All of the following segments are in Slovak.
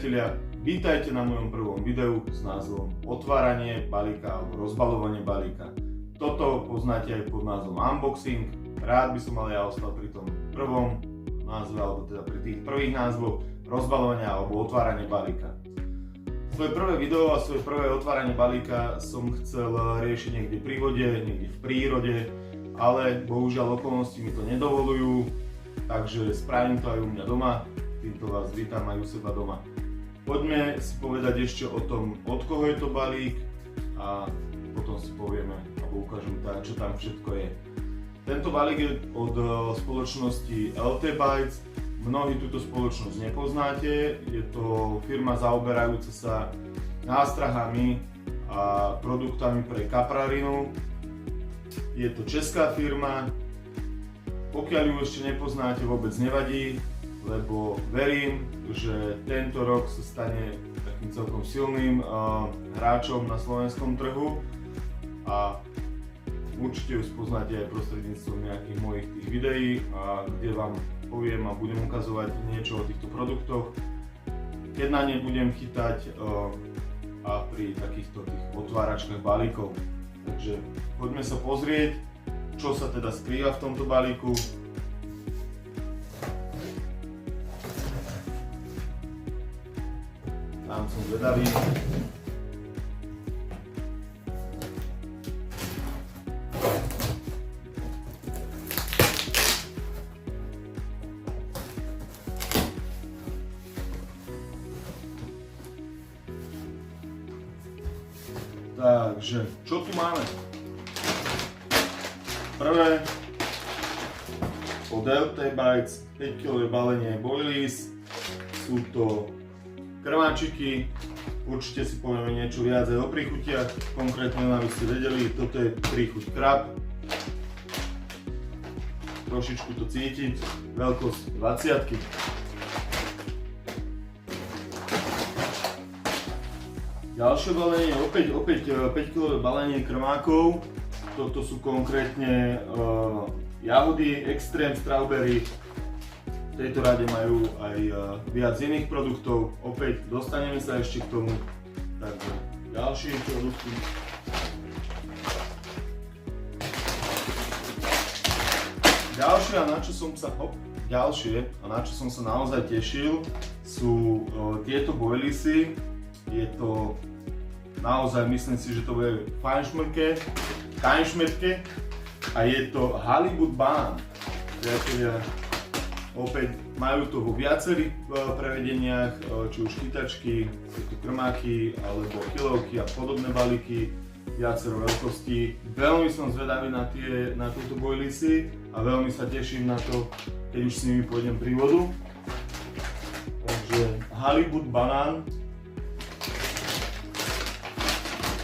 priatelia, vítajte na mojom prvom videu s názvom Otváranie balíka alebo rozbaľovanie balíka. Toto poznáte aj pod názvom unboxing. Rád by som ale ja ostal pri tom prvom názve, alebo teda pri tých prvých názvoch rozbaľovania alebo otváranie balíka. Svoje prvé video a svoje prvé otváranie balíka som chcel riešiť niekde pri vode, niekde v prírode, ale bohužiaľ okolnosti mi to nedovolujú, takže spravím to aj u mňa doma. Týmto vás vítam aj u seba doma. Poďme si povedať ešte o tom, od koho je to balík a potom si povieme alebo ukážem čo tam všetko je. Tento balík je od spoločnosti LT Bytes. Mnohí túto spoločnosť nepoznáte. Je to firma zaoberajúca sa nástrahami a produktami pre kaprarinu. Je to česká firma. Pokiaľ ju ešte nepoznáte, vôbec nevadí, lebo verím, že tento rok sa stane takým celkom silným hráčom na slovenskom trhu a určite ju spoznáte aj prostredníctvom nejakých mojich tých videí, kde vám poviem a budem ukazovať niečo o týchto produktoch, keď na ne budem chytať a pri takýchto tých otváračkách balíkov. Takže poďme sa pozrieť, čo sa teda skrýva v tomto balíku. Tam som zvedavý. Takže, čo tu máme? Prvé od LT Bytes 5 kg balenie Boilies. Sú to krváčiky, určite si povieme niečo viac aj o príchutiach, konkrétne aby ste vedeli, toto je príchuť krab. Trošičku to cítiť, veľkosť 20-ky. Ďalšie balenie, opäť 5 kg balenie krmákov. Toto sú konkrétne jahody, extrém, strawberry. V tejto rade majú aj viac iných produktov. Opäť dostaneme sa ešte k tomu. Takže ďalšie produkty. Ďalšie, a na čo som sa naozaj tešil, sú tieto Boiliesy. Je to naozaj, myslím si, že to bude fajnšmerke a je to Halibut banán. Priatelia, opäť majú to vo viacerých prevedeniach, či už chytačky, krmáky alebo kilovky a podobné balíky, viacero veľkostí. Veľmi som zvedavý na tieto Boiliesy a veľmi sa teším na to, keď už s nimi pôjdem pri vodu. Takže Halibut banán.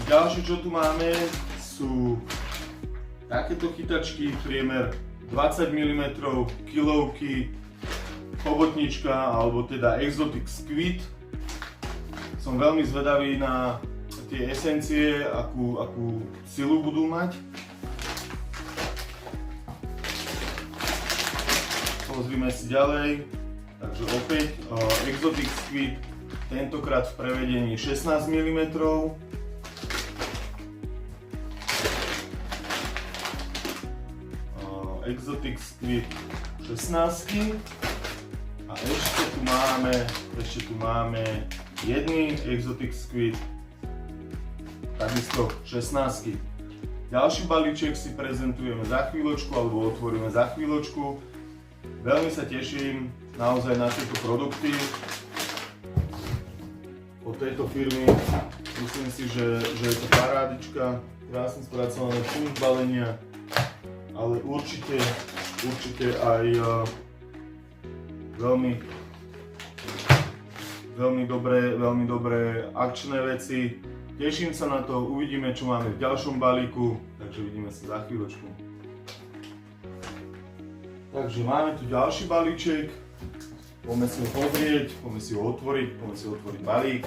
Ďalšie, čo tu máme, sú takéto chytačky, priemer 20 mm, kilovky, chobotnička, alebo teda Exotic Squid. Som veľmi zvedavý na tie esencie, akú silu budú mať. Pozrime si ďalej. Takže opäť Exotic Squid, tentokrát v prevedení 16 mm. Exotic Squid 16 a ešte tu máme jedný Exotic Squid, takisto 16. Ďalší balíček si prezentujeme za chvíľočku alebo otvoríme za chvíľočku. Veľmi sa teším naozaj na tieto produkty od tejto firmy. Myslím si, že je to parádička, krásne spracované punč balenia, ale určite aj veľmi dobré akčné veci. Teším sa na to, uvidíme, čo máme v ďalšom balíku, takže vidíme sa za chvíľočku. Takže máme tu ďalší balíček, poďme si ho pozrieť, poďme si ho otvoriť, balík.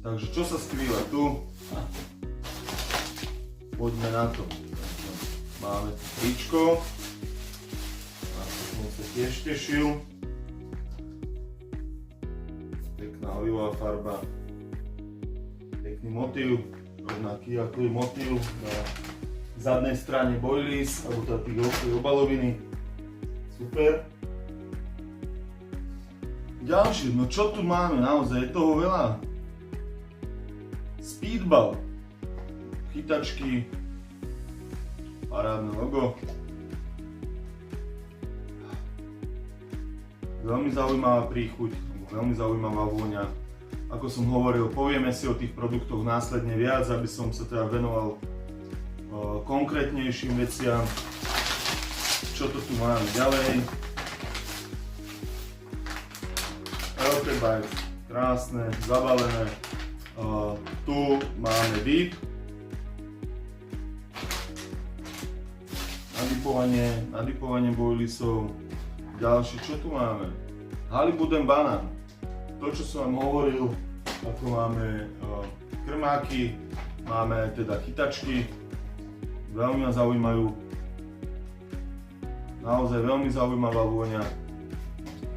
Takže čo sa skrýva tu? Poďme na to. Máme tu tričko. Na to som sa tiež tešil. Pekná olivová farba. Pekný motív. Rovnaký ako je motív na zadnej strane boilies, alebo teda tých obaloviny. Super. Ďalšie, no čo tu máme? Naozaj je toho veľa. Speedball. Chytačky. Parádne logo. Veľmi zaujímavá príchuť, veľmi zaujímavá vôňa. Ako som hovoril, povieme si o tých produktoch následne viac, aby som sa teda venoval konkrétnejším veciam. Čo to tu máme ďalej? LT Bites, krásne, zabalené. Tu máme dip. Nadipovanie boiliesov. Ďalšie, čo tu máme? Halibut banán. To, čo som vám hovoril, ako máme krmáky, máme teda chytačky, veľmi ma zaujímajú, naozaj veľmi zaujímavá vôňa.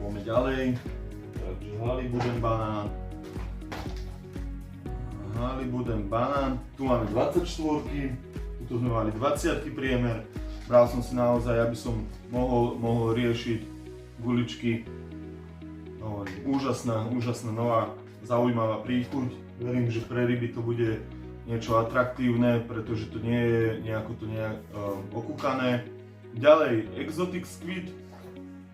Poďme ďalej, takže Halibut banán, tu máme 24, tu sme mali 20 priemer, bral som si naozaj, aby som mohol riešiť guličky. No, úžasná nová, zaujímavá príchuť. Verím, že pre ryby to bude niečo atraktívne, pretože to nie je nejako okúkané. Ďalej, Exotic Squid,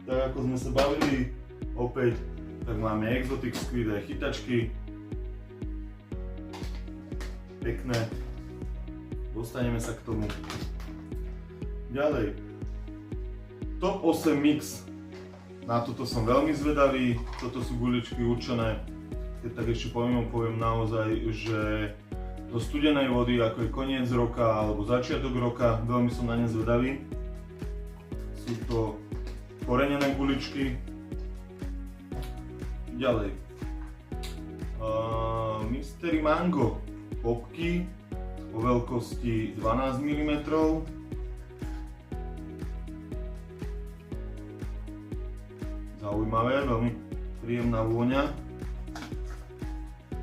tak ako sme sa bavili, opäť, tak máme Exotic Squid aj chytačky. Pekné, dostaneme sa k tomu. Ďalej, Top 8 Mix. Na toto som veľmi zvedavý, toto sú guličky určené, keď tak ešte poviem naozaj, že do studenej vody, ako je koniec roka alebo začiatok roka, veľmi som na ne zvedavý. Sú to korenené guličky. Ďalej. Mystery Mango popky o veľkosti 12 mm. Zaujímavé, veľmi príjemná vôňa.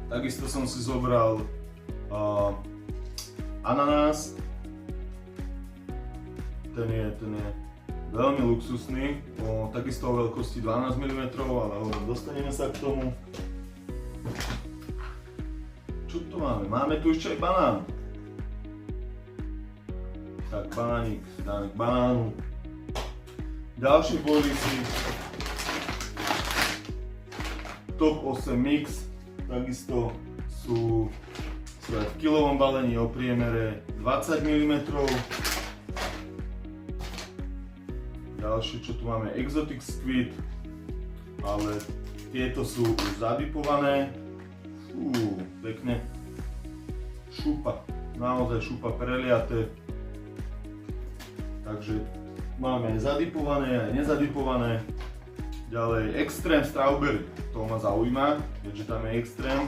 Takisto som si zobral ananás. Ten je veľmi luxusný, takisto o veľkosti 12 mm, ale dostaneme sa k tomu. Čo tu máme? Máme tu ešte aj banán. Tak, banánik, dáme k banánu. Ďalšie boiliesy. Top 8 Mix, takisto sú aj v kilovom balení o priemere 20 mm. Ďalšie, čo tu máme, Exotic Squid, ale tieto sú už zadipované. Pekne. Šupa, naozaj šupa preliaté. Takže máme aj zadipované, aj nezadipované. Ďalej, Extreme Strawberry, to ma zaujíma, keďže tam je extrém.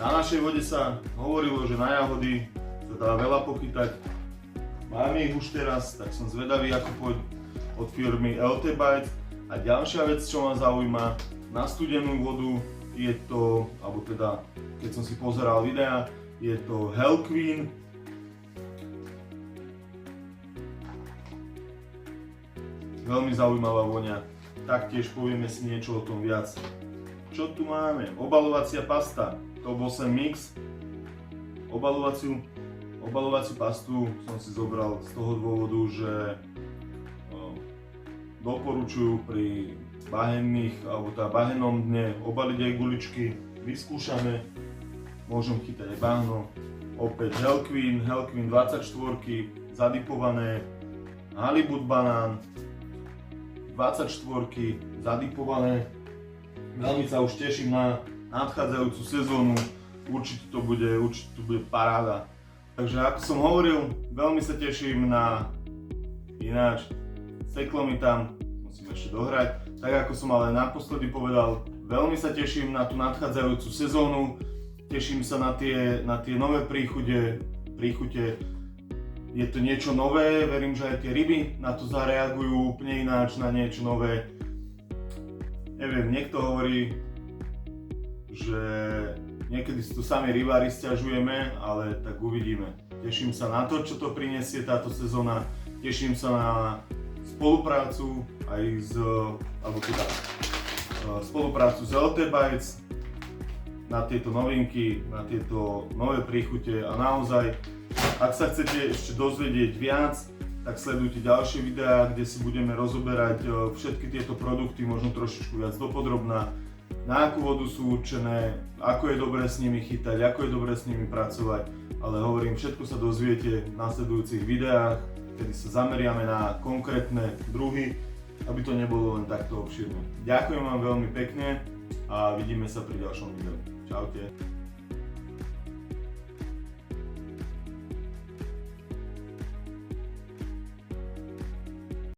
Na našej vode sa hovorilo, že na jahody sa dá veľa pochytať. Máme ich už teraz, tak som zvedavý, ako pôjde od firmy LT Bites. A ďalšia vec, čo ma zaujíma, na studenú vodu je to, alebo teda, keď som si pozeral videa, je to Hell Queen. Veľmi zaujímavá vôňa, taktiež povieme si niečo o tom viac. Čo tu máme? Obalovacia pasta, Top 8 Mix. Obalovaciu pastu som si zobral z toho dôvodu, že doporučujú pri bahenných, alebo teda bahennom dne obaliť aj guličky, vyskúšame, môžem chytať aj bahno. Opäť Hell Queen 24, zadipované, Halibut banán, 24 zadipované. Veľmi sa už teším na nadchádzajúcu sezónu, určite to bude paráda. Takže ako som hovoril, veľmi sa teším na, ináč seklo mi tam, som musím ešte dohrať. Tak ako som ale naposledy povedal, veľmi sa teším na tú nadchádzajúcu sezónu, teším sa na tie nové príchute. Je to niečo nové, verím, že aj tie ryby na to zareagujú úplne ináč, na niečo nové. Neviem, niekto hovorí, že niekedy si tu sami rybári sťažujeme, ale tak uvidíme. Teším sa na to, čo to prinesie táto sezóna, teším sa na spoluprácu aj spoluprácu s LT Bites, na tieto novinky, na tieto nové príchute a naozaj, ak sa chcete ešte dozvedieť viac, tak sledujte ďalšie videá, kde si budeme rozoberať všetky tieto produkty, možno trošičku viac dopodrobná, na akú vodu sú určené, ako je dobré s nimi chytať, ako je dobré s nimi pracovať, ale hovorím, všetko sa dozviete v nasledujúcich videách, kedy sa zameriame na konkrétne druhy, aby to nebolo len takto obširné. Ďakujem vám veľmi pekne a vidíme sa pri ďalšom videu. Čaute.